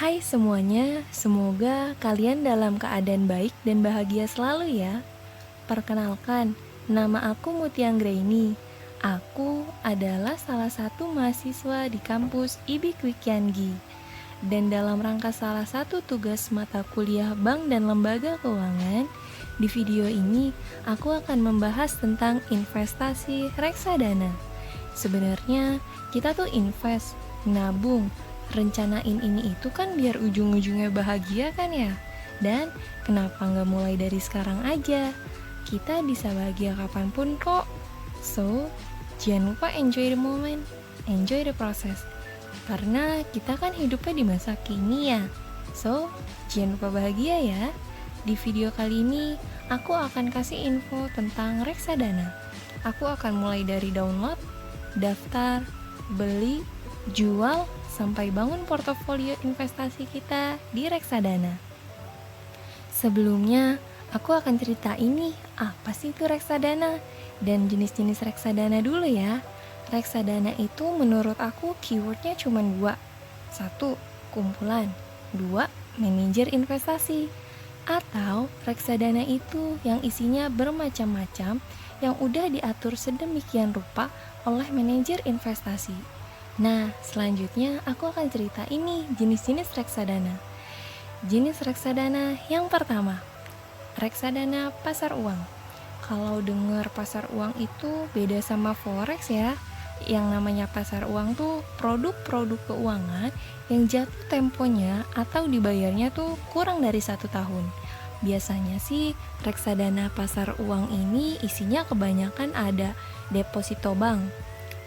Hai semuanya, semoga kalian dalam keadaan baik dan bahagia selalu ya. Perkenalkan, nama aku Mutia Anggraini. Aku adalah salah satu mahasiswa di kampus IB Kwikiangi. Dan dalam rangka salah satu tugas mata kuliah Bank dan Lembaga Keuangan, di video ini aku akan membahas tentang investasi reksadana. Sebenarnya kita tuh invest, nabung, rencanain ini itu kan biar ujung-ujungnya bahagia kan ya. Dan kenapa nggak mulai dari sekarang aja? Kita bisa bahagia kapanpun kok. So, jangan lupa enjoy the moment, enjoy the process. Karena kita kan hidupnya di masa kini ya. So, jangan lupa bahagia ya. Di video kali ini, aku akan kasih info tentang reksadana. Aku akan mulai dari download, daftar, beli, jual, sampai bangun portofolio investasi kita di reksadana. Sebelumnya, aku akan cerita ini apa sih itu reksadana dan jenis-jenis reksadana dulu ya. Reksadana itu menurut aku keywordnya cuma 2. 1. Kumpulan. 2. Manajer investasi. Atau reksadana itu yang isinya bermacam-macam yang udah diatur sedemikian rupa oleh manajer investasi. Nah, selanjutnya aku akan cerita ini jenis-jenis reksadana. Jenis reksadana yang pertama, reksadana pasar uang. Kalau dengar pasar uang itu beda sama forex ya. Yang namanya pasar uang tuh produk-produk keuangan yang jatuh temponya atau dibayarnya tuh kurang dari 1 tahun. Biasanya sih reksadana pasar uang ini isinya kebanyakan ada deposito bank,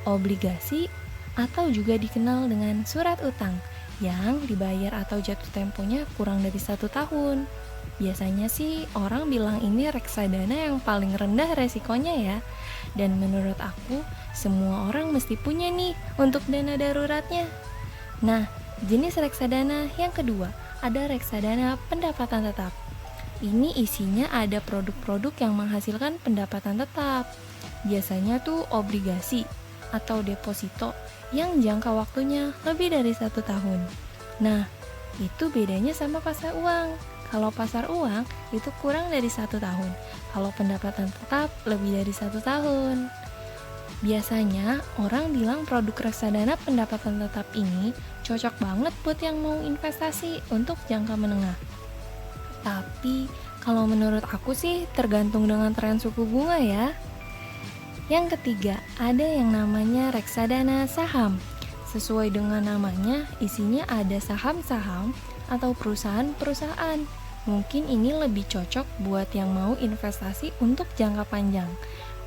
obligasi, atau juga dikenal dengan surat utang yang dibayar atau jatuh temponya kurang dari 1 tahun. Biasanya sih orang bilang ini reksadana yang paling rendah resikonya ya. Dan menurut aku, semua orang mesti punya nih untuk dana daruratnya. Nah, jenis reksadana yang kedua, ada reksadana pendapatan tetap. Ini isinya ada produk-produk yang menghasilkan pendapatan tetap. Biasanya tuh obligasi atau deposito yang jangka waktunya lebih dari 1 tahun. Nah, itu bedanya sama pasar uang. Kalau pasar uang itu kurang dari 1 tahun. Kalau pendapatan tetap lebih dari 1 tahun. Biasanya orang bilang produk reksadana pendapatan tetap ini cocok banget buat yang mau investasi untuk jangka menengah. Tapi kalau menurut aku sih tergantung dengan tren suku bunga ya. Yang ketiga, ada yang namanya reksadana saham. Sesuai dengan namanya, isinya ada saham-saham atau perusahaan-perusahaan. Mungkin ini lebih cocok buat yang mau investasi untuk jangka panjang.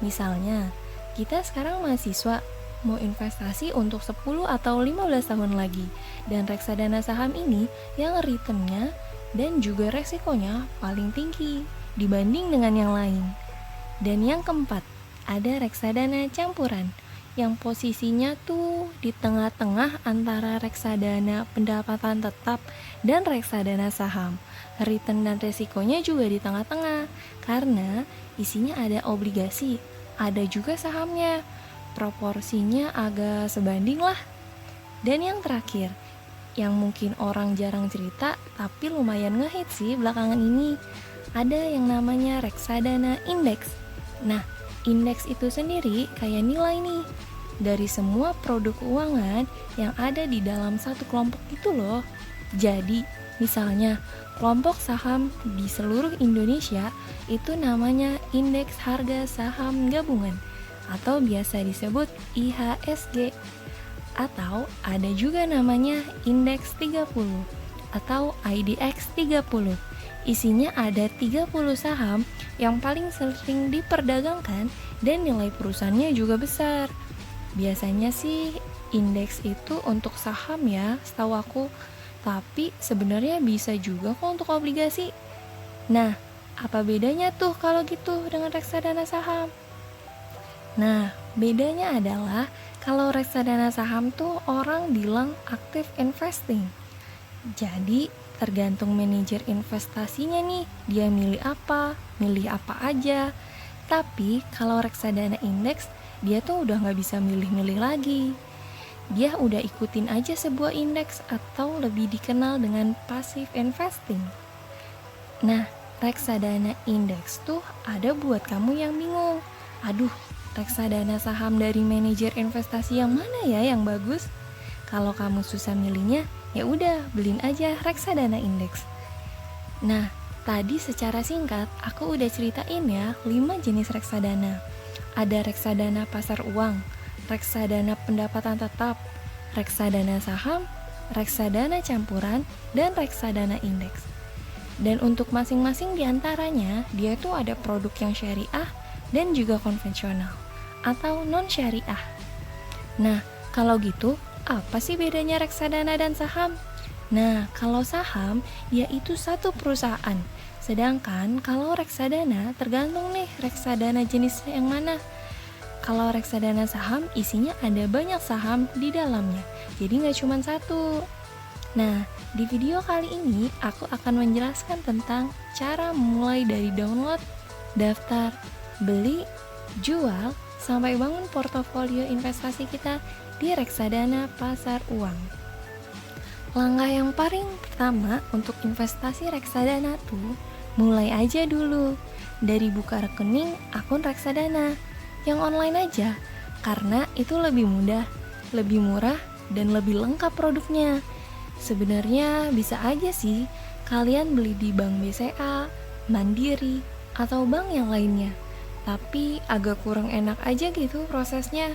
Misalnya, kita sekarang mahasiswa, mau investasi untuk 10 atau 15 tahun lagi. Dan reksadana saham ini yang returnnya dan juga resikonya paling tinggi dibanding dengan yang lain. Dan yang keempat, ada reksadana campuran yang posisinya tuh di tengah-tengah antara reksadana pendapatan tetap dan reksadana saham. Return dan resikonya juga di tengah-tengah karena isinya ada obligasi, ada juga sahamnya. Proporsinya agak sebanding lah. Dan yang terakhir, yang mungkin orang jarang cerita tapi lumayan ngehit sih belakangan ini, ada yang namanya reksadana indeks. Nah, indeks itu sendiri kayak nilai nih dari semua produk keuangan yang ada di dalam satu kelompok itu loh. Jadi, misalnya kelompok saham di seluruh Indonesia itu namanya indeks harga saham gabungan atau biasa disebut IHSG. Atau ada juga namanya indeks 30 atau IDX 30. Isinya ada 30 saham yang paling sering diperdagangkan dan nilai perusahaannya juga besar. Biasanya sih indeks itu untuk saham ya, setahu aku. Tapi sebenarnya bisa juga kok untuk obligasi. Nah, apa bedanya tuh kalau gitu dengan reksadana saham? Nah, bedanya adalah kalau reksadana saham tuh orang bilang active investing. Jadi, tergantung manajer investasinya nih, dia milih apa aja. Tapi kalau reksadana indeks, dia tuh udah nggak bisa milih-milih lagi. dia udah ikutin aja sebuah indeks atau lebih dikenal dengan passive investing. Nah, reksadana indeks tuh ada buat kamu yang bingung. Aduh, reksadana saham dari manajer investasi yang mana ya yang bagus? Kalau kamu susah milihnya, ya udah beliin aja reksadana indeks. Nah, tadi secara singkat aku udah ceritain ya 5 jenis reksadana. Ada reksadana pasar uang, reksadana pendapatan tetap, reksadana saham, reksadana campuran, dan reksadana indeks. Dan untuk masing-masing diantaranya, dia tuh ada produk yang syariah dan juga konvensional atau non-syariah. Nah, kalau gitu, apa sih bedanya reksadana dan saham? Nah, kalau saham, yaitu satu perusahaan. Sedangkan kalau reksadana, tergantung nih reksadana jenisnya yang mana. Kalau reksadana saham, isinya ada banyak saham di dalamnya. Jadi nggak cuma satu. Nah, di video kali ini aku akan menjelaskan tentang cara mulai dari download, daftar, beli, jual, sampai bangun portofolio investasi kita di reksadana pasar uang. Langkah yang paling pertama untuk investasi reksadana tuh, mulai aja dulu dari buka rekening akun reksadana yang online aja, karena itu lebih mudah, lebih murah, dan lebih lengkap produknya. Sebenarnya bisa aja sih kalian beli di Bank BCA, Mandiri, atau bank yang lainnya, tapi agak kurang enak aja gitu prosesnya.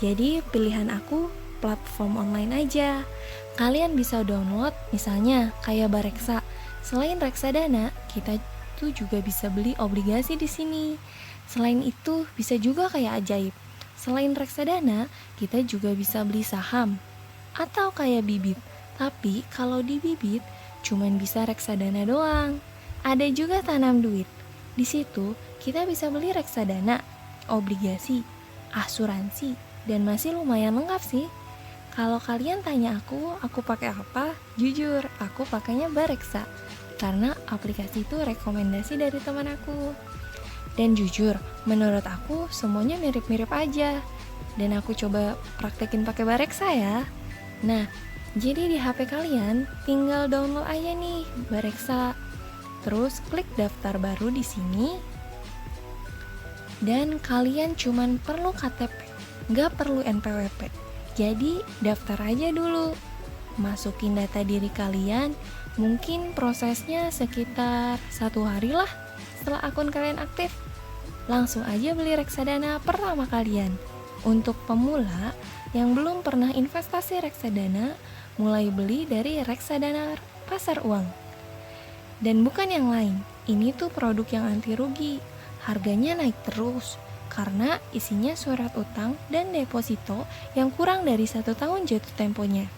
Jadi pilihan aku platform online aja. Kalian bisa download misalnya kayak Bareksa. Selain reksadana, kita tuh juga bisa beli obligasi di sini. Selain itu bisa juga kayak Ajaib. Selain reksadana, kita juga bisa beli saham atau kayak Bibit. Tapi kalau di Bibit cuman bisa reksadana doang. Ada juga tanam duit. Di situ kita bisa beli reksadana, obligasi, asuransi, dan masih lumayan lengkap sih. Kalau kalian tanya aku pakai apa? Jujur, aku pakainya Bareksa. Karena aplikasi itu rekomendasi dari teman aku. Dan jujur, menurut aku semuanya mirip-mirip aja. Dan aku coba praktekin pakai Bareksa ya. Nah, jadi di HP kalian tinggal download aja nih Bareksa. Terus klik daftar baru di sini. Dan kalian cuman perlu KTP, nggak perlu NPWP. Jadi daftar aja dulu. Masukin data diri kalian. Mungkin prosesnya sekitar 1 hari lah setelah akun kalian aktif. Langsung aja beli reksadana pertama kalian. Untuk pemula yang belum pernah investasi reksadana, mulai beli dari reksadana pasar uang. Dan bukan yang lain, ini tuh produk yang anti rugi. Harganya naik terus karena isinya surat utang dan deposito yang kurang dari 1 tahun jatuh temponya.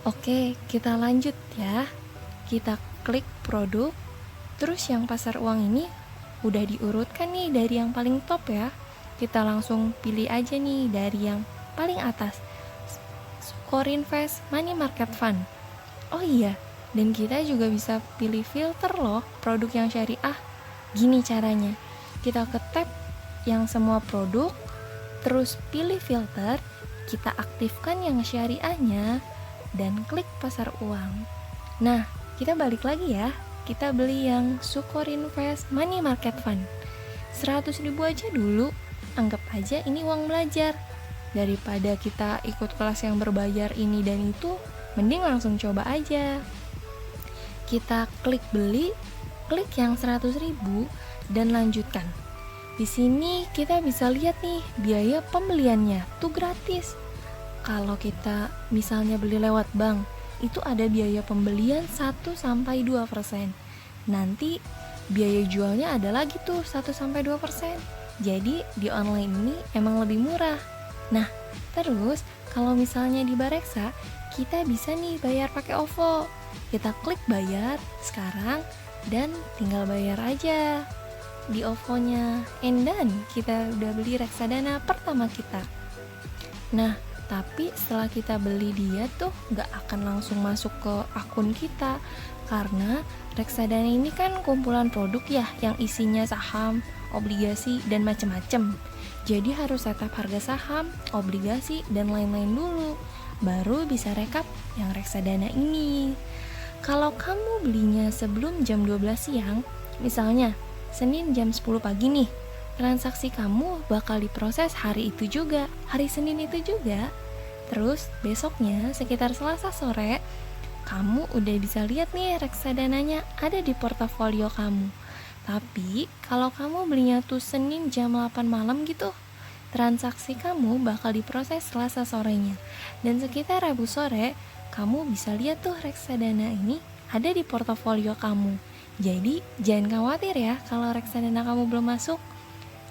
Oke, kita lanjut ya. Kita klik produk. Terus yang pasar uang ini udah diurutkan nih dari yang paling top ya. Kita langsung pilih aja nih dari yang paling atas, Corinvest Money Market Fund. Oh iya, dan kita juga bisa pilih filter loh produk yang syariah. Gini caranya, kita ke tab yang semua produk, terus pilih filter, kita aktifkan yang syariahnya, dan klik pasar uang. Nah, kita balik lagi ya, kita beli yang Corinvest Money Market Fund. 100.000 aja dulu, anggap aja ini uang belajar. Daripada kita ikut kelas yang berbayar ini dan itu, mending langsung coba aja. Kita klik beli, klik yang 100.000 dan lanjutkan. Di sini kita bisa lihat nih biaya pembeliannya tuh gratis. Kalau kita misalnya beli lewat bank, itu ada biaya pembelian 1-2%. Nanti biaya jualnya ada lagi tuh 1-2%. Jadi di online ini emang lebih murah. Nah, terus kalau misalnya di Bareksa, kita bisa nih bayar pakai OVO. Kita klik bayar sekarang dan tinggal bayar aja di OVO-nya. And then kita udah beli reksadana pertama kita. Nah, tapi setelah kita beli dia tuh gak akan langsung masuk ke akun kita, karena reksadana ini kan kumpulan produk ya yang isinya saham, obligasi, dan macem-macem. Jadi harus setup harga saham, obligasi, dan lain-lain dulu. Baru bisa rekap yang reksadana ini. Kalau kamu belinya sebelum jam 12 siang, misalnya Senin jam 10 pagi nih, transaksi kamu bakal diproses hari itu juga, hari Senin itu juga. Terus besoknya sekitar Selasa sore, kamu udah bisa lihat nih reksadananya ada di portofolio kamu. Tapi kalau kamu belinya tuh Senin jam 8 malam gitu, transaksi kamu bakal diproses Selasa sorenya. Dan sekitar Rabu sore, kamu bisa lihat tuh reksadana ini ada di portofolio kamu. Jadi jangan khawatir ya kalau reksadana kamu belum masuk.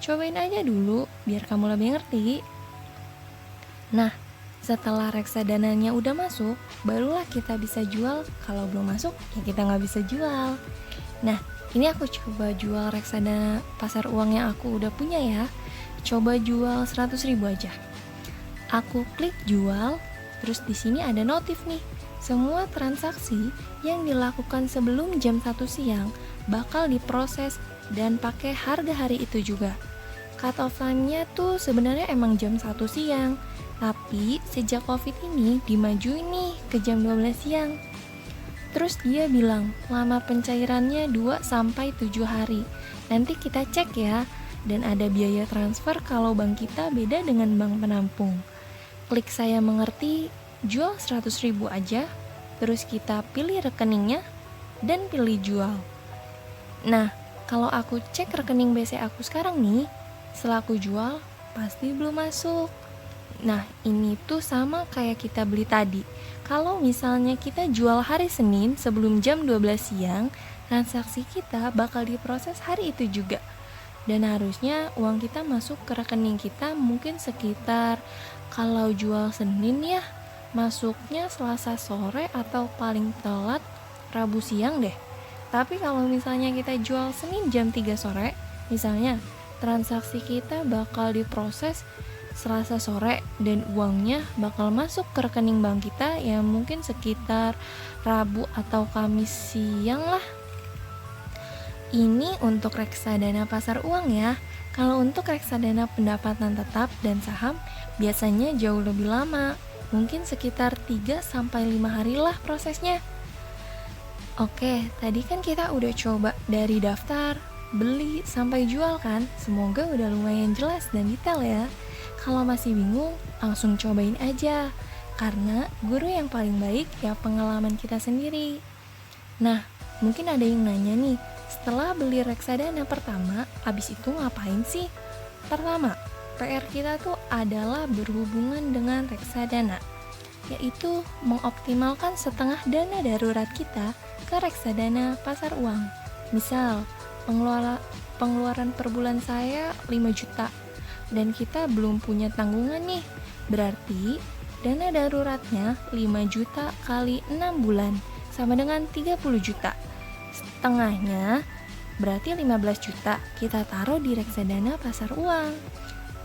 Cobain aja dulu biar kamu lebih ngerti. Nah, setelah reksadananya udah masuk, barulah kita bisa jual. Kalau belum masuk, ya kita nggak bisa jual. Nah, ini aku coba jual reksadana pasar uang yang aku udah punya ya. Coba jual 100.000 aja. Aku klik jual, terus di sini ada notif nih. Semua transaksi yang dilakukan sebelum jam 1 siang bakal diproses dan pakai harga hari itu juga. Cut off time-nya tuh sebenarnya emang jam 1 siang, tapi sejak Covid ini dimajuin nih ke jam 12 siang. Terus dia bilang lama pencairannya 2-7 hari. Nanti kita cek ya. Dan ada biaya transfer kalau bank kita beda dengan bank penampung. Klik saya mengerti, jual 100.000 aja. Terus kita pilih rekeningnya dan pilih jual. Nah, kalau aku cek rekening BC aku sekarang nih, setelah aku jual pasti belum masuk. Nah, ini tuh sama kayak kita beli tadi. Kalau misalnya kita jual hari Senin sebelum jam 12 siang, transaksi kita bakal diproses hari itu juga. Dan harusnya uang kita masuk ke rekening kita mungkin sekitar, kalau jual Senin ya, masuknya Selasa sore atau paling telat Rabu siang deh. Tapi kalau misalnya kita jual Senin jam 3 sore, misalnya transaksi kita bakal diproses Selasa sore dan uangnya bakal masuk ke rekening bank kita yang mungkin sekitar Rabu atau Kamis siang lah. Ini untuk reksadana pasar uang ya. Kalau untuk reksadana pendapatan tetap dan saham biasanya jauh lebih lama. Mungkin sekitar 3-5 hari lah prosesnya. Oke, tadi kan kita udah coba dari daftar, beli, sampai jual kan. Semoga udah lumayan jelas dan detail ya. Kalau masih bingung, langsung cobain aja. Karena guru yang paling baik ya pengalaman kita sendiri. Nah, mungkin ada yang nanya nih, setelah beli reksadana pertama, abis itu ngapain sih? Pertama, PR kita tuh adalah berhubungan dengan reksadana, yaitu mengoptimalkan setengah dana darurat kita ke reksadana pasar uang. Misal, pengeluaran per bulan saya 5 juta, dan kita belum punya tanggungan nih. Berarti, dana daruratnya 5 juta kali 6 bulan, sama dengan 30 juta. Setengahnya berarti 15 juta kita taruh di reksadana pasar uang.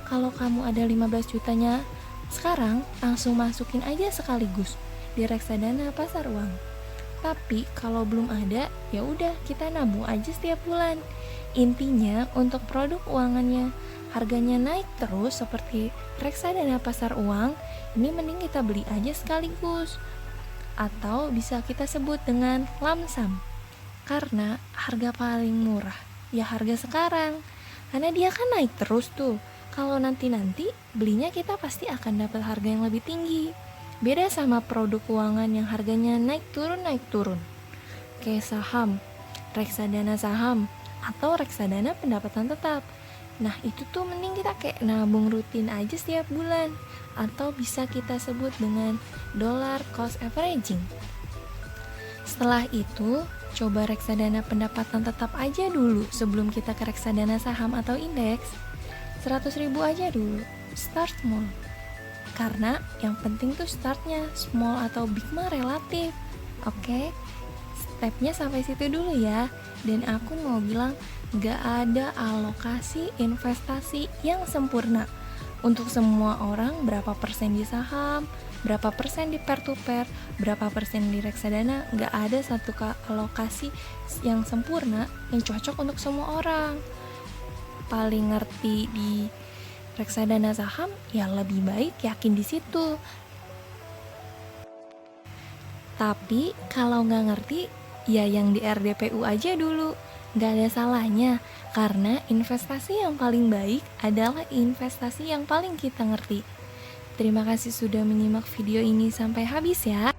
Kalau kamu ada 15 jutanya sekarang, langsung masukin aja sekaligus di reksadana pasar uang. Tapi kalau belum ada, ya udah kita nabung aja setiap bulan. Intinya untuk produk uangannya harganya naik terus seperti reksadana pasar uang, ini mending kita beli aja sekaligus. Atau bisa kita sebut dengan lamsam. Karena harga paling murah ya harga sekarang, karena dia kan naik terus tuh. Kalau nanti belinya kita pasti akan dapat harga yang lebih tinggi. Beda sama produk keuangan yang harganya naik turun, kayak saham, reksadana saham, atau reksadana pendapatan tetap. Nah itu tuh mending kita kayak nabung rutin aja setiap bulan, atau bisa kita sebut dengan dollar cost averaging. Setelah itu, coba reksadana pendapatan tetap aja dulu sebelum kita ke reksadana saham atau indeks. 100.000 aja dulu, start small. Karena yang penting tuh startnya, small atau big mah relatif. Oke, stepnya sampai situ dulu ya. Dan aku mau bilang, gak ada alokasi investasi yang sempurna. Untuk semua orang, berapa persen di saham, berapa persen di peer-to-peer, berapa persen di reksadana, gak ada satu alokasi yang sempurna yang cocok untuk semua orang. Paling ngerti di Reksadana saham ya lebih baik yakin di situ. Tapi kalau nggak ngerti, ya yang di RDPU aja dulu. Nggak ada salahnya, karena investasi yang paling baik adalah investasi yang paling kita ngerti. Terima kasih sudah menyimak video ini sampai habis ya.